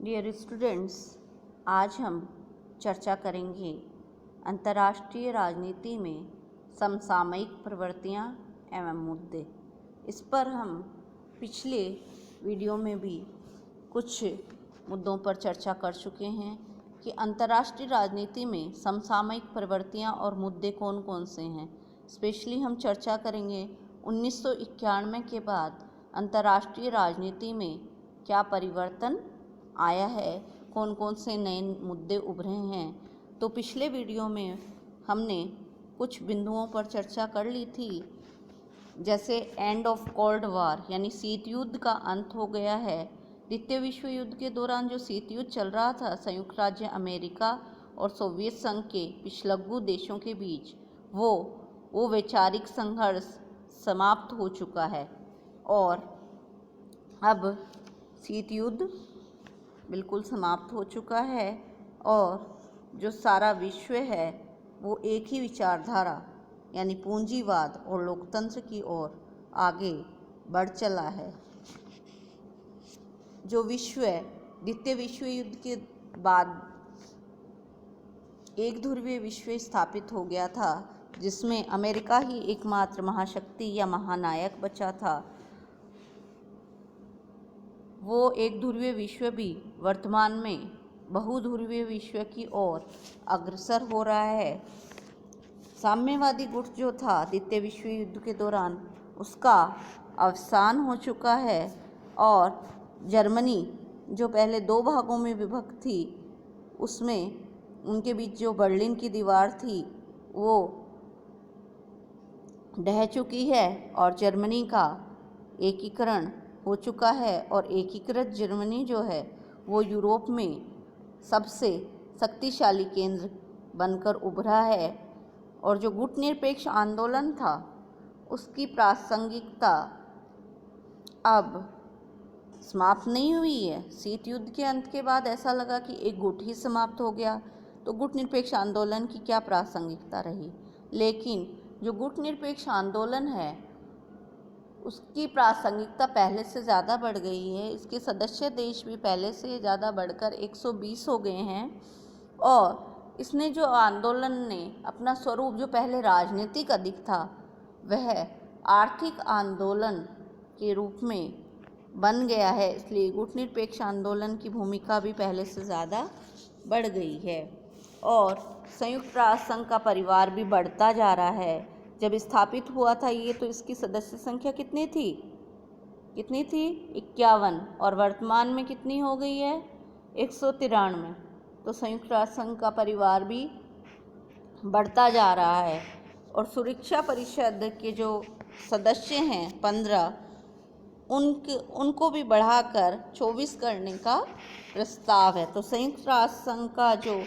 Dear students, आज हम चर्चा करेंगे अंतर्राष्ट्रीय राजनीति में समसामयिक प्रवृत्तियां एवं मुद्दे। इस पर हम पिछले वीडियो में भी कुछ मुद्दों पर चर्चा कर चुके हैं कि अंतर्राष्ट्रीय राजनीति में समसामयिक प्रवृत्तियां और मुद्दे कौन कौन से हैं। स्पेशली हम चर्चा करेंगे 1991 के बाद अंतर्राष्ट्रीय राजनीति में क्या परिवर्तन आया है, कौन कौन से नए मुद्दे उभरे हैं। तो पिछले वीडियो में हमने कुछ बिंदुओं पर चर्चा कर ली थी, जैसे एंड ऑफ कोल्ड वॉर यानी शीत युद्ध का अंत हो गया है। द्वितीय विश्व युद्ध के दौरान जो शीत युद्ध चल रहा था संयुक्त राज्य अमेरिका और सोवियत संघ के पिछलग्गू देशों के बीच, वो वैचारिक संघर्ष समाप्त हो चुका है और अब शीत युद्ध बिल्कुल समाप्त हो चुका है और जो सारा विश्व है वो एक ही विचारधारा यानी पूंजीवाद और लोकतंत्र की ओर आगे बढ़ चला है। जो विश्व द्वितीय विश्व युद्ध के बाद एक ध्रुवीय विश्व स्थापित हो गया था, जिसमें अमेरिका ही एकमात्र महाशक्ति या महानायक बचा था, वो एक ध्रुवीय विश्व भी वर्तमान में बहुध्रुवीय विश्व की ओर अग्रसर हो रहा है। साम्यवादी गुट जो था द्वितीय विश्व युद्ध के दौरान, उसका अवसान हो चुका है और जर्मनी जो पहले दो भागों में विभक्त थी, उसमें उनके बीच जो बर्लिन की दीवार थी वो ढह चुकी है और जर्मनी का एकीकरण हो चुका है और एकीकृत जर्मनी जो है वो यूरोप में सबसे शक्तिशाली केंद्र बनकर उभरा है। और जो गुटनिरपेक्ष आंदोलन था उसकी प्रासंगिकता अब समाप्त नहीं हुई है। शीत युद्ध के अंत के बाद ऐसा लगा कि एक गुट ही समाप्त हो गया, तो गुटनिरपेक्ष आंदोलन की क्या प्रासंगिकता रही। लेकिन जो गुटनिरपेक्ष आंदोलन है उसकी प्रासंगिकता पहले से ज़्यादा बढ़ गई है। इसके सदस्य देश भी पहले से ज़्यादा बढ़कर 120 हो गए हैं और इसने जो आंदोलन ने अपना स्वरूप जो पहले राजनीतिक अधिक था वह आर्थिक आंदोलन के रूप में बन गया है। इसलिए गुटनिरपेक्ष आंदोलन की भूमिका भी पहले से ज़्यादा बढ़ गई है और संयुक्त राष्ट्र संघ का परिवार भी बढ़ता जा रहा है। जब स्थापित हुआ था ये, तो इसकी सदस्य संख्या कितनी थी 51 और वर्तमान में कितनी हो गई है 193। तो संयुक्त राष्ट्र संघ का परिवार भी बढ़ता जा रहा है और सुरक्षा परिषद के जो सदस्य हैं 15, उनको भी बढ़ाकर 24 करने का प्रस्ताव है। तो संयुक्त राष्ट्र संघ का जो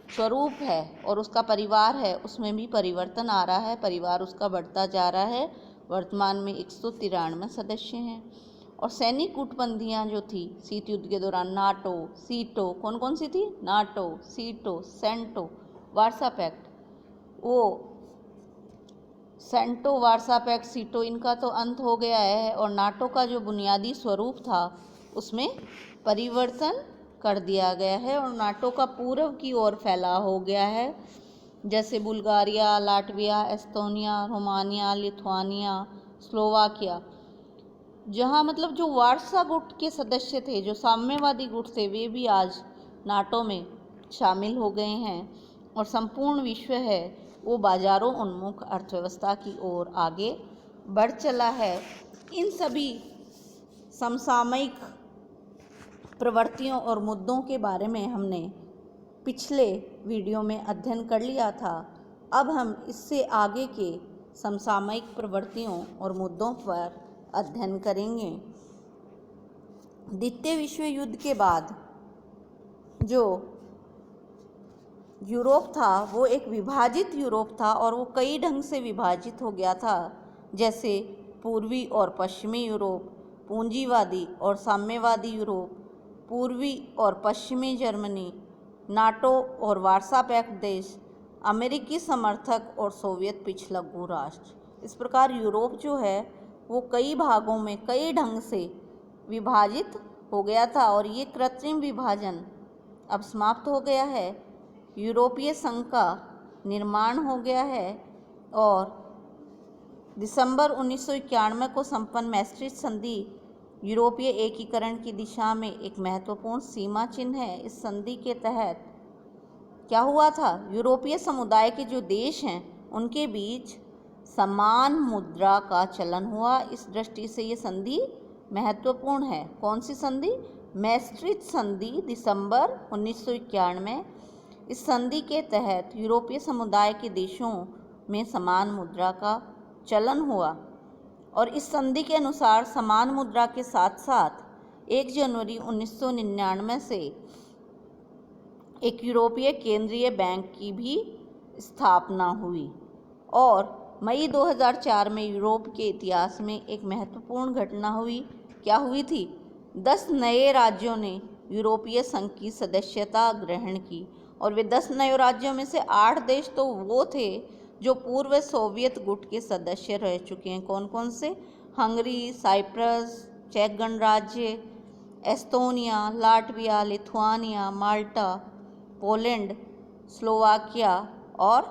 स्वरूप है और उसका परिवार है उसमें भी परिवर्तन आ रहा है, परिवार उसका बढ़ता जा रहा है। वर्तमान में 193 सदस्य हैं और सैनिक गुटबंदियां जो थी शीत युद्ध के दौरान, नाटो, सीटो, कौन कौन सी थी, नाटो, सीटो, सेंटो, वार्सा पैक्ट, वो सेंटो, वार्सा पैक्ट, सीटो, इनका तो अंत हो गया है और नाटो का जो बुनियादी स्वरूप था उसमें परिवर्तन कर दिया गया है और नाटो का पूर्व की ओर फैलाव हो गया है, जैसे Bulgaria, Latvia, Estonia, Romania, Lithuania, Slovakia. जहाँ मतलब जो वार्सा गुट के सदस्य थे, जो साम्यवादी गुट थे, वे भी आज नाटो में शामिल हो गए हैं और संपूर्ण विश्व है वो बाजारों उन्मुख अर्थव्यवस्था की ओर आगे बढ़ चला है। इन सभी समसामयिक प्रवृत्तियों और मुद्दों के बारे में हमने पिछले वीडियो में अध्ययन कर लिया था। अब हम इससे आगे के समसामयिक प्रवृत्तियों और मुद्दों पर अध्ययन करेंगे। द्वितीय विश्व युद्ध के बाद जो यूरोप था वो एक विभाजित यूरोप था और वो कई ढंग से विभाजित हो गया था, जैसे पूर्वी और पश्चिमी यूरोप, पूंजीवादी और साम्यवादी यूरोप, पूर्वी और पश्चिमी जर्मनी, नाटो और वार्सा पैक्ट देश, अमेरिकी समर्थक और सोवियत पिछलग्गू राष्ट्र। इस प्रकार यूरोप जो है वो कई भागों में कई ढंग से विभाजित हो गया था और ये कृत्रिम विभाजन अब समाप्त हो गया है। यूरोपीय संघ का निर्माण हो गया है और दिसंबर 1991 को संपन्न मैस्ट्रिक्ट संधि यूरोपीय एकीकरण की दिशा में एक महत्वपूर्ण सीमा चिन्ह है। इस संधि के तहत क्या हुआ था, यूरोपीय समुदाय के जो देश हैं उनके बीच समान मुद्रा का चलन हुआ। इस दृष्टि से ये संधि महत्वपूर्ण है। कौन सी संधि? मैस्ट्रिक्ट संधि, दिसंबर 1991। इस संधि के तहत यूरोपीय समुदाय के देशों में समान मुद्रा का चलन हुआ और इस संधि के अनुसार समान मुद्रा के साथ साथ 1 जनवरी 1999 से एक यूरोपीय केंद्रीय बैंक की भी स्थापना हुई और मई 2004 में यूरोप के इतिहास में एक महत्वपूर्ण घटना हुई। क्या हुई थी? 10 नए राज्यों ने यूरोपीय संघ की सदस्यता ग्रहण की और वे 10 नए राज्यों में से 8 देश तो वो थे जो पूर्व सोवियत गुट के सदस्य रह चुके हैं। कौन कौन से? हंगरी, साइप्रस, चेक गणराज्य, एस्तोनिया, लाटविया, लिथुआनिया, माल्टा, पोलैंड, स्लोवाकिया और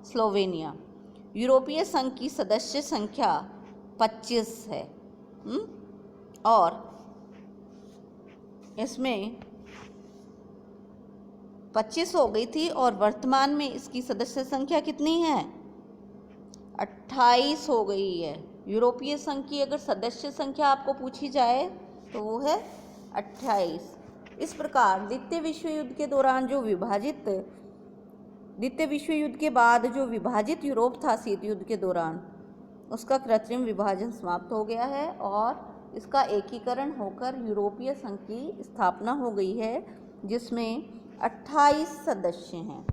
स्लोवेनिया। यूरोपीय संघ की सदस्य संख्या 25 है और इसमें 25 हो गई थी और वर्तमान में इसकी सदस्य संख्या कितनी है? 28 हो गई है। यूरोपीय संघ की अगर सदस्य संख्या आपको पूछी जाए तो वो है 28। इस प्रकार द्वितीय विश्व युद्ध के दौरान द्वितीय विश्व युद्ध के बाद जो विभाजित यूरोप था शीत युद्ध के दौरान, उसका कृत्रिम विभाजन समाप्त हो गया है और इसका एकीकरण होकर यूरोपीय संघ की स्थापना हो गई है जिसमें 28 सदस्य हैं।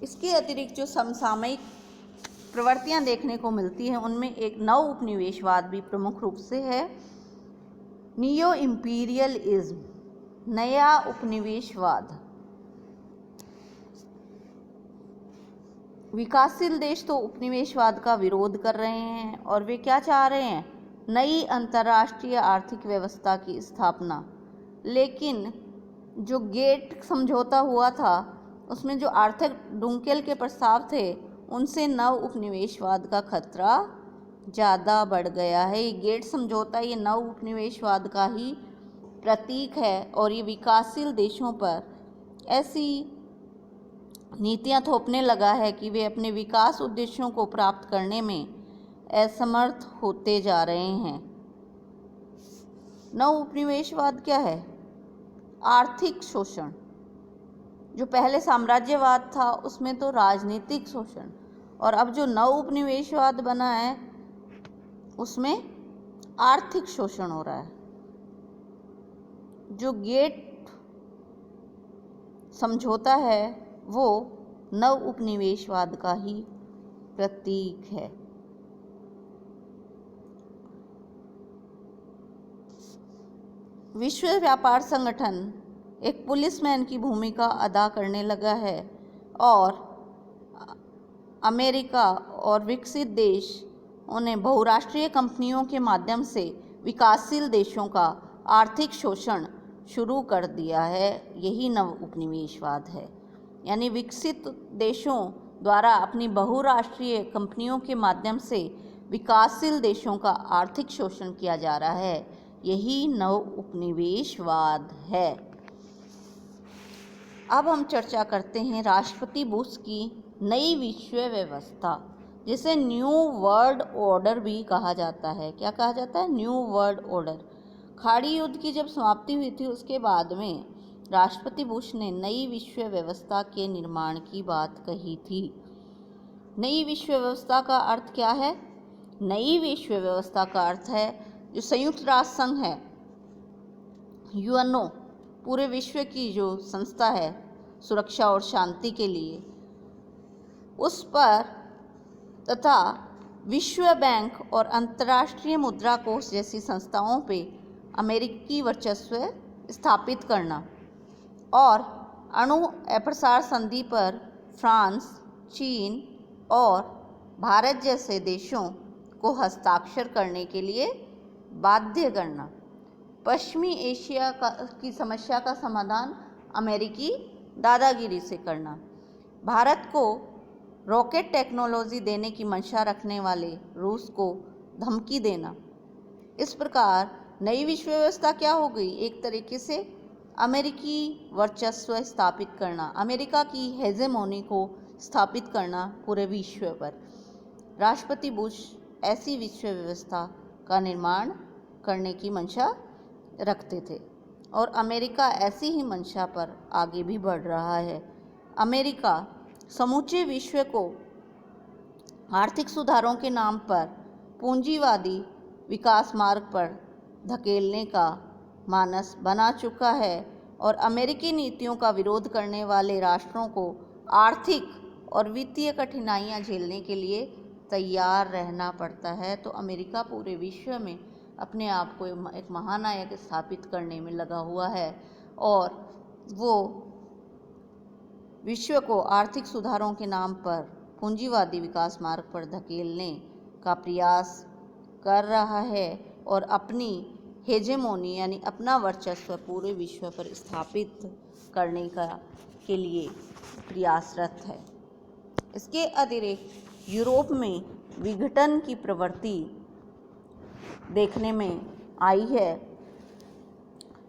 इसके अतिरिक्त जो समसामयिक प्रवृत्तियां देखने को मिलती हैं उनमें एक नव उपनिवेशवाद भी प्रमुख रूप से है। नियो इंपीरियलिज्म, नया उपनिवेशवाद। विकासशील देश तो उपनिवेशवाद का विरोध कर रहे हैं और वे क्या चाह रहे हैं? नई अंतर्राष्ट्रीय आर्थिक व्यवस्था की स्थापना। लेकिन जो गेट समझौता हुआ था उसमें जो आर्थर डुंकेल के प्रस्ताव थे उनसे नव उपनिवेशवाद का खतरा ज़्यादा बढ़ गया है। ये गेट समझौता ये नव उपनिवेशवाद का ही प्रतीक है और ये विकासशील देशों पर ऐसी नीतियां थोपने लगा है कि वे अपने विकास उद्देश्यों को प्राप्त करने में असमर्थ होते जा रहे हैं। नव उपनिवेशवाद क्या है? आर्थिक शोषण। जो पहले साम्राज्यवाद था उसमें तो राजनीतिक शोषण, और अब जो नव उपनिवेशवाद बना है उसमें आर्थिक शोषण हो रहा है। जो गेट समझौता है वो नव उपनिवेशवाद का ही प्रतीक है। विश्व व्यापार संगठन एक पुलिसमैन की भूमिका अदा करने लगा है और अमेरिका और विकसित देश उन्हें बहुराष्ट्रीय कंपनियों के माध्यम से विकासशील देशों का आर्थिक शोषण शुरू कर दिया है। यही नव उपनिवेशवाद है, यानी विकसित देशों द्वारा अपनी बहुराष्ट्रीय कंपनियों के माध्यम से विकासशील देशों का आर्थिक शोषण किया जा रहा है। यही नव उपनिवेशवाद है। अब हम चर्चा करते हैं राष्ट्रपति बुश की नई विश्व व्यवस्था, जिसे न्यू वर्ल्ड ऑर्डर भी कहा जाता है। क्या कहा जाता है? New world order. खाड़ी युद्ध की जब समाप्ति हुई थी उसके बाद में राष्ट्रपति बुश ने नई विश्व व्यवस्था के निर्माण की बात कही थी। नई विश्व व्यवस्था का अर्थ क्या है? नई विश्व व्यवस्था का अर्थ है जो संयुक्त राष्ट्र संघ है, यूएनओ, पूरे विश्व की जो संस्था है सुरक्षा और शांति के लिए, उस पर तथा विश्व बैंक और अंतर्राष्ट्रीय मुद्रा कोष जैसी संस्थाओं पे अमेरिकी वर्चस्व स्थापित करना और अणु अप्रसार संधि पर फ्रांस, चीन और भारत जैसे देशों को हस्ताक्षर करने के लिए बाध्य करना। पश्चिमी एशिया की समस्या का समाधान अमेरिकी दादागिरी से करना। भारत को रॉकेट टेक्नोलॉजी देने की मंशा रखने वाले रूस को धमकी देना। इस प्रकार नई विश्व व्यवस्था क्या हो गई? एक तरीके से अमेरिकी वर्चस्व स्थापित करना, अमेरिका की हेजेमोनी को स्थापित करना पूरे विश्व पर। राष्ट्रपति बुश ऐसी विश्व व्यवस्था का निर्माण करने की मंशा रखते थे और अमेरिका ऐसी ही मंशा पर आगे भी बढ़ रहा है। अमेरिका समूचे विश्व को आर्थिक सुधारों के नाम पर पूंजीवादी विकास मार्ग पर धकेलने का मानस बना चुका है और अमेरिकी नीतियों का विरोध करने वाले राष्ट्रों को आर्थिक और वित्तीय कठिनाइयां झेलने के लिए तैयार रहना पड़ता है। तो अमेरिका पूरे विश्व में अपने आप को एक महानायक स्थापित करने में लगा हुआ है और वो विश्व को आर्थिक सुधारों के नाम पर पूंजीवादी विकास मार्ग पर धकेलने का प्रयास कर रहा है और अपनी हेजेमोनी यानी अपना वर्चस्व पूरे विश्व पर स्थापित करने के लिए प्रयासरत है। इसके अतिरिक्त यूरोप में विघटन की प्रवृत्ति देखने में आई है।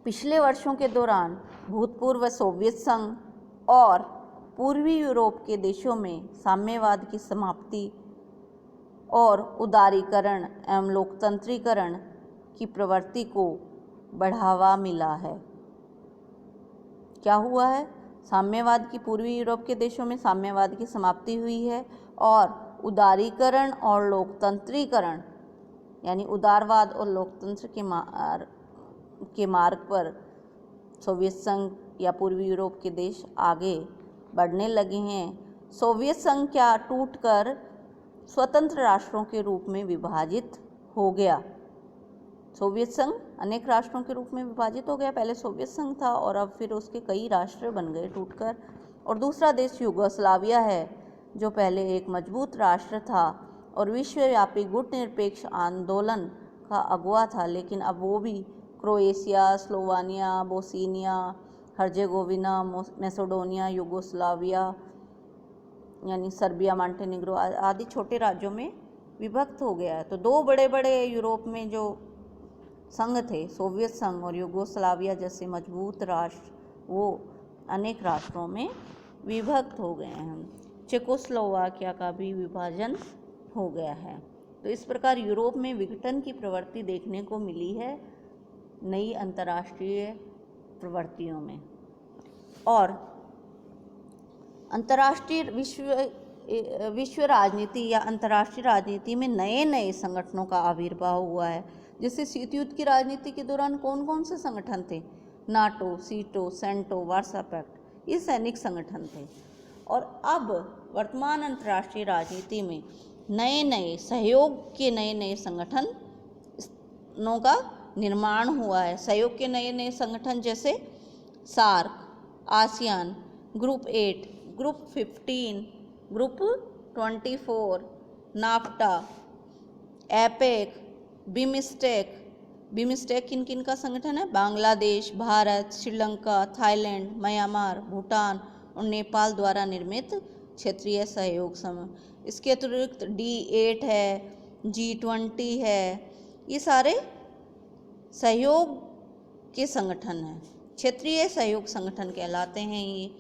पिछले वर्षों के दौरान भूतपूर्व सोवियत संघ और पूर्वी यूरोप के देशों में साम्यवाद की समाप्ति और उदारीकरण एवं लोकतंत्रीकरण की प्रवृत्ति को बढ़ावा मिला है। क्या हुआ है? साम्यवाद की पूर्वी यूरोप के देशों में साम्यवाद की समाप्ति हुई है और उदारीकरण और लोकतंत्रीकरण यानी उदारवाद और लोकतंत्र के मार्ग पर सोवियत संघ या पूर्वी यूरोप के देश आगे बढ़ने लगे हैं। सोवियत संघ क्या टूटकर स्वतंत्र राष्ट्रों के रूप में विभाजित हो गया। सोवियत संघ अनेक राष्ट्रों के रूप में विभाजित हो गया। पहले सोवियत संघ था और अब फिर उसके कई राष्ट्र बन गए टूटकर। और दूसरा देश यूगोस्लाविया है जो पहले एक मजबूत राष्ट्र था और विश्वव्यापी गुटनिरपेक्ष आंदोलन का अगुवा था, लेकिन अब वो भी Croatia, Slovenia, Bosnia Herzegovina, Macedonia, Yugoslavia यानी सर्बिया, मॉन्टेनेग्रो आदि छोटे राज्यों में विभक्त हो गया है। तो दो बड़े बड़े यूरोप में जो संघ थे, सोवियत संघ और यूगोस्लाविया जैसे मजबूत राष्ट्र, वो अनेक राष्ट्रों में विभक्त हो गए हैं। चेकोस्लोवाकिया का भी विभाजन हो गया है। तो इस प्रकार यूरोप में विघटन की प्रवृत्ति देखने को मिली है नई अंतर्राष्ट्रीय प्रवृत्तियों में। और अंतर्राष्ट्रीय विश्व राजनीति या अंतर्राष्ट्रीय राजनीति में नए नए संगठनों का आविर्भाव हुआ है। जैसे शीत युद्ध की राजनीति के दौरान कौन कौन से संगठन थे? नाटो, सीटो, सेंटो, वार्सा पैक्ट, ये सैनिक संगठन थे। और अब वर्तमान अंतर्राष्ट्रीय राजनीति में नए नए सहयोग के नए नए संगठनों का निर्माण हुआ है। सहयोग के नए नए संगठन जैसे SAARC, ASEAN, group 8, group 15, group 24, NAFTA, APEC, BIMSTEC. BIMSTEC किन किन का संगठन है? बांग्लादेश, भारत, श्रीलंका, थाईलैंड, म्यांमार, भूटान और नेपाल द्वारा निर्मित क्षेत्रीय सहयोग समूह। इसके अतिरिक्त D8 है, G20 है, ये सारे सहयोग के संगठन हैं, क्षेत्रीय सहयोग संगठन कहलाते हैं ये।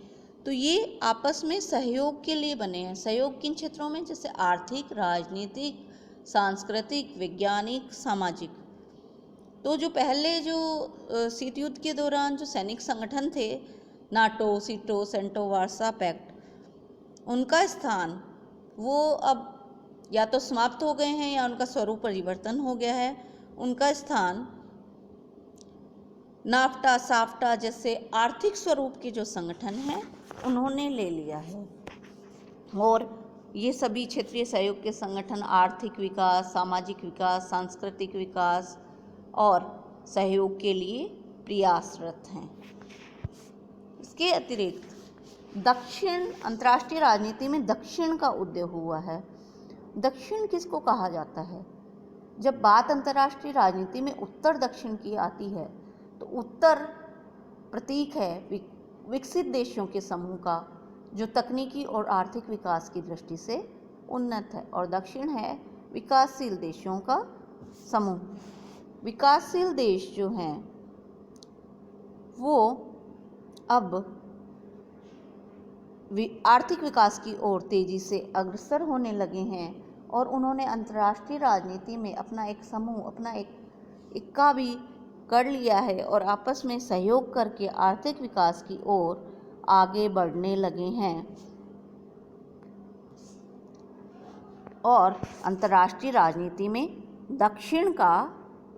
तो ये आपस में सहयोग के लिए बने हैं। सहयोग किन क्षेत्रों में? जैसे आर्थिक, राजनीतिक, सांस्कृतिक, वैज्ञानिक, सामाजिक। तो जो पहले जो शीत युद्ध के दौरान जो सैनिक संगठन थे, नाटो, सीटो, सेंटो, वार्सा पैक्ट, उनका स्थान वो अब या तो समाप्त हो गए हैं या उनका स्वरूप परिवर्तन हो गया है। उनका स्थान नाफ्टा, साफ्टा जैसे आर्थिक स्वरूप के जो संगठन हैं उन्होंने ले लिया है। और ये सभी क्षेत्रीय सहयोग के संगठन आर्थिक विकास, सामाजिक विकास, सांस्कृतिक विकास और सहयोग के लिए प्रयासरत हैं। इसके अतिरिक्त दक्षिण जब बात अंतर्राष्ट्रीय राजनीति में उत्तर दक्षिण की आती है तो उत्तर प्रतीक है विकसित देशों के समूह का जो तकनीकी और आर्थिक विकास की दृष्टि से उन्नत है, और दक्षिण है विकासशील देशों का समूह। विकासशील देश जो हैं वो अब आर्थिक विकास की ओर तेजी से अग्रसर होने लगे हैं और उन्होंने अंतर्राष्ट्रीय राजनीति में अपना एक समूह, अपना एक इक्का भी कर लिया है और आपस में सहयोग करके आर्थिक विकास की ओर आगे बढ़ने लगे हैं। और अंतर्राष्ट्रीय राजनीति में दक्षिण का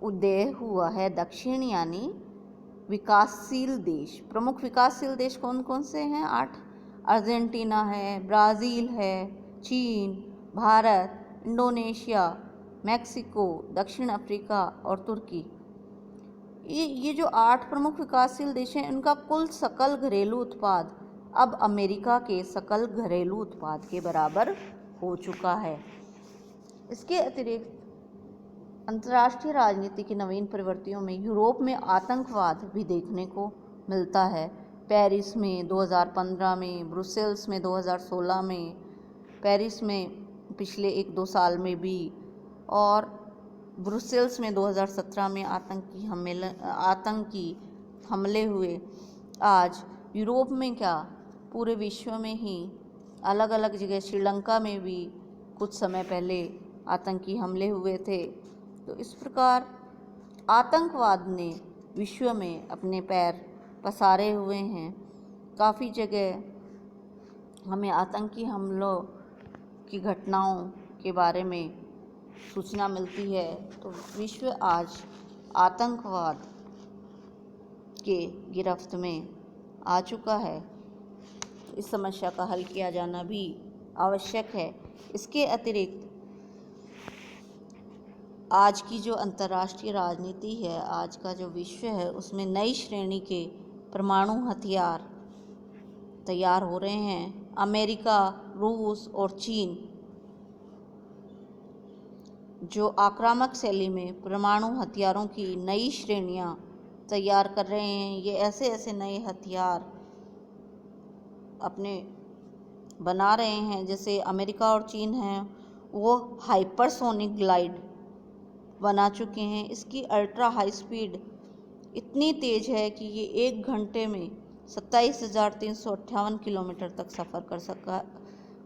उदय हुआ है। दक्षिण यानी विकासशील देश। प्रमुख विकासशील देश कौन कौन से हैं? 8। अर्जेंटीना है, ब्राज़ील है, चीन, भारत, इंडोनेशिया, मैक्सिको, दक्षिण अफ्रीका और तुर्की। ये जो 8 प्रमुख विकासशील देश हैं, इनका कुल सकल घरेलू उत्पाद अब अमेरिका के सकल घरेलू उत्पाद के बराबर हो चुका है। इसके अतिरिक्त अंतर्राष्ट्रीय राजनीति की नवीन प्रवृत्तियों में यूरोप में आतंकवाद भी देखने को मिलता है। पेरिस में 2015 में, ब्रुसेल्स में 2016 में, पेरिस में पिछले 1-2 साल में भी, और ब्रुसेल्स में 2017 में आतंकी हमले हुए। आज यूरोप में क्या, पूरे विश्व में ही अलग अलग जगह, श्रीलंका में भी कुछ समय पहले आतंकी हमले हुए थे। तो इस प्रकार आतंकवाद ने विश्व में अपने पैर पसारे हुए हैं। काफ़ी जगह हमें आतंकी हमलों की घटनाओं के बारे में सूचना मिलती है। तो विश्व आज आतंकवाद के गिरफ्त में आ चुका है। इस समस्या का हल किया जाना भी आवश्यक है। इसके अतिरिक्त आज की जो अंतर्राष्ट्रीय राजनीति है, आज का जो विश्व है, उसमें नई श्रेणी के परमाणु हथियार तैयार हो रहे हैं। अमेरिका, रूस और चीन जो आक्रामक शैली में परमाणु हथियारों की नई श्रेणियां तैयार कर रहे हैं। ये ऐसे ऐसे नए हथियार अपने बना रहे हैं, जैसे अमेरिका और चीन हैं वो हाइपरसोनिक ग्लाइड बना चुके हैं। इसकी अल्ट्रा हाई स्पीड इतनी तेज़ है कि ये 1 घंटे में 27,358 किलोमीटर तक सफ़र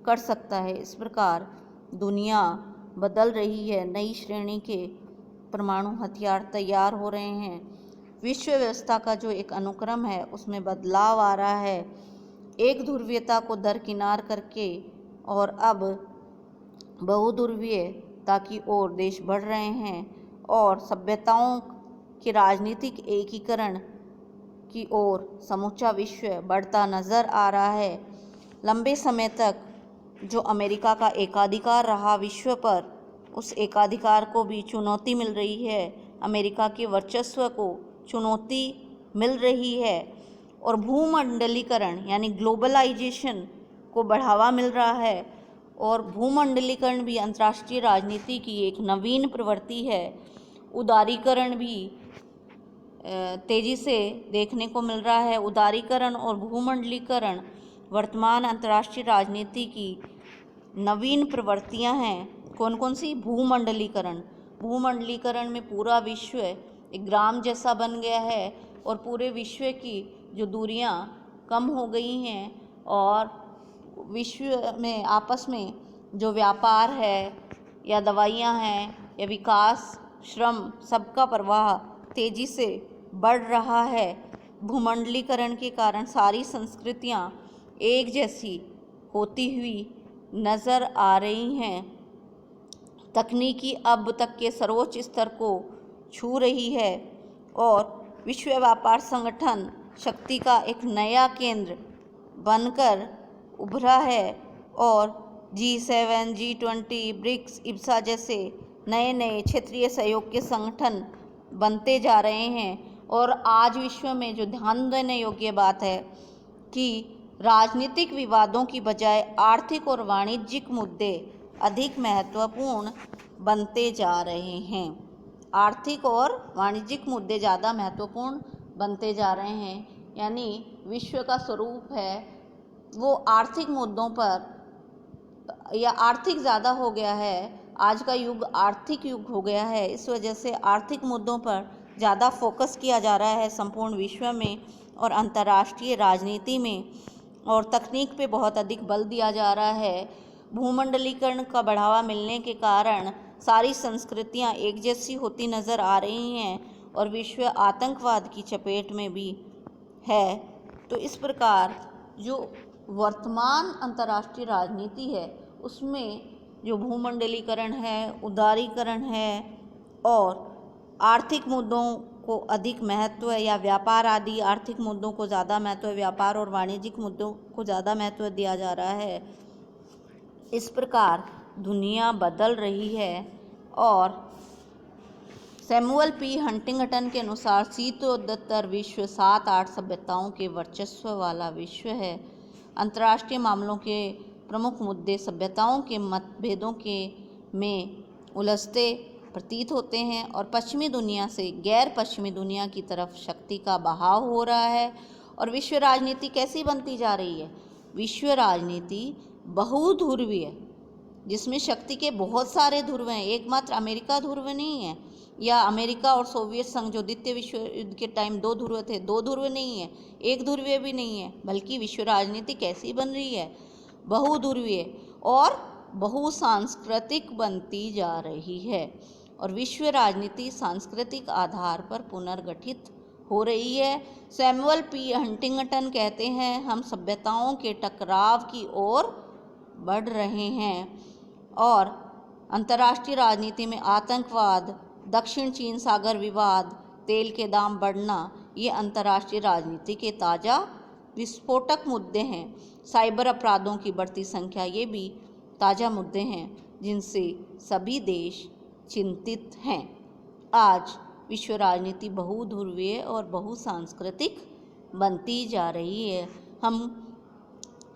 कर सकता है। इस प्रकार दुनिया बदल रही है, नई श्रेणी के परमाणु हथियार तैयार हो रहे हैं। विश्व व्यवस्था का जो एक अनुक्रम है उसमें बदलाव आ रहा है, एक ध्रुवीयता को दरकिनार करके, और अब बहुध्रुवीयता की ओर देश बढ़ रहे हैं और सभ्यताओं के राजनीतिक एकीकरण की ओर समूचा विश्व बढ़ता नज़र आ रहा है। लंबे समय तक जो अमेरिका का एकाधिकार रहा विश्व पर, उस एकाधिकार को भी चुनौती मिल रही है। अमेरिका के वर्चस्व को चुनौती मिल रही है और भूमंडलीकरण यानी ग्लोबलाइजेशन को बढ़ावा मिल रहा है। और भूमंडलीकरण भी अंतर्राष्ट्रीय राजनीति की एक नवीन प्रवृत्ति है। उदारीकरण भी तेज़ी से देखने को मिल रहा है। उदारीकरण और भूमंडलीकरण वर्तमान अंतर्राष्ट्रीय राजनीति की नवीन प्रवृत्तियां हैं। कौन कौन सी? भूमंडलीकरण में पूरा विश्व एक ग्राम जैसा बन गया है और पूरे विश्व की जो दूरियां कम हो गई हैं और विश्व में आपस में जो व्यापार है या दवाइयां हैं या विकास, श्रम, सबका प्रवाह तेज़ी से बढ़ रहा है। भूमंडलीकरण के कारण सारी संस्कृतियां एक जैसी होती हुई नज़र आ रही हैं। तकनीकी अब तक के सर्वोच्च स्तर को छू रही है और विश्व व्यापार संगठन शक्ति का एक नया केंद्र बनकर उभरा है और G7, G20, ब्रिक्स, इब्सा जैसे नए नए क्षेत्रीय सहयोग के संगठन बनते जा रहे हैं। और आज विश्व में जो ध्यान देने योग्य बात है कि राजनीतिक विवादों की बजाय आर्थिक और वाणिज्यिक मुद्दे अधिक महत्वपूर्ण बनते जा रहे हैं। आर्थिक और वाणिज्यिक मुद्दे ज़्यादा महत्वपूर्ण बनते जा रहे हैं, यानी विश्व का स्वरूप है वो आर्थिक मुद्दों पर, या आर्थिक ज़्यादा हो गया है। आज का युग आर्थिक युग हो गया है, इस वजह से आर्थिक मुद्दों पर ज़्यादा फोकस किया जा रहा है संपूर्ण विश्व में और अंतर्राष्ट्रीय राजनीति में, और तकनीक पे बहुत अधिक बल दिया जा रहा है। भूमंडलीकरण का बढ़ावा मिलने के कारण सारी संस्कृतियां एक जैसी होती नज़र आ रही हैं और विश्व आतंकवाद की चपेट में भी है। तो इस प्रकार जो वर्तमान अंतर्राष्ट्रीय राजनीति है उसमें जो भूमंडलीकरण है, उदारीकरण है और आर्थिक मुद्दों को अधिक महत्व है, या व्यापार आदि आर्थिक मुद्दों को ज़्यादा महत्व है, व्यापार और वाणिज्यिक मुद्दों को ज़्यादा महत्व दिया जा रहा है। इस प्रकार दुनिया बदल रही है और सैमुअल पी हंटिंगटन के अनुसार शीतोत्तर विश्व 7-8 सभ्यताओं के वर्चस्व वाला विश्व है। अंतर्राष्ट्रीय मामलों के प्रमुख मुद्दे सभ्यताओं के मतभेदों के में उलझते प्रतीत होते हैं और पश्चिमी दुनिया से गैर पश्चिमी दुनिया की तरफ शक्ति का बहाव हो रहा है। और विश्व राजनीति कैसी बनती जा रही है? विश्व राजनीति बहुध्रुवीय, जिसमें शक्ति के बहुत सारे ध्रुव हैं, एकमात्र अमेरिका ध्रुव नहीं है, या अमेरिका और सोवियत संघ जो द्वितीय विश्व युद्ध के टाइम 2 ध्रुव थे, 2 ध्रुव नहीं है, एक ध्रुवीय भी नहीं है, बल्कि विश्व राजनीति कैसी बन रही है? बहुध्रुवीय और बहुसांस्कृतिक बनती जा रही है। और विश्व राजनीति सांस्कृतिक आधार पर पुनर्गठित हो रही है। सैमुअल पी हंटिंगटन कहते हैं हम सभ्यताओं के टकराव की ओर बढ़ रहे हैं और अंतर्राष्ट्रीय राजनीति में आतंकवाद, दक्षिण चीन सागर विवाद, तेल के दाम बढ़ना, ये अंतर्राष्ट्रीय राजनीति के ताज़ा विस्फोटक मुद्दे हैं। साइबर अपराधों की बढ़ती संख्या, ये भी ताज़ा मुद्दे हैं जिनसे सभी देश चिंतित हैं। आज विश्व राजनीति बहुध्रुवीय और बहुसांस्कृतिक बनती जा रही है। हम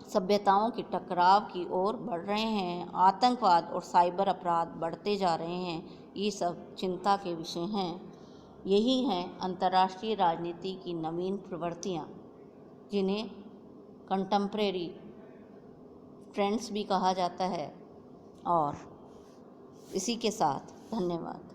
सभ्यताओं के टकराव की ओर बढ़ रहे हैं, आतंकवाद और साइबर अपराध बढ़ते जा रहे हैं, ये सब चिंता के विषय हैं। यही हैं अंतर्राष्ट्रीय राजनीति की नवीन प्रवृत्तियाँ, जिन्हें कंटेम्प्रेरी ट्रेंड्स भी कहा जाता है। और इसी के साथ धन्यवाद।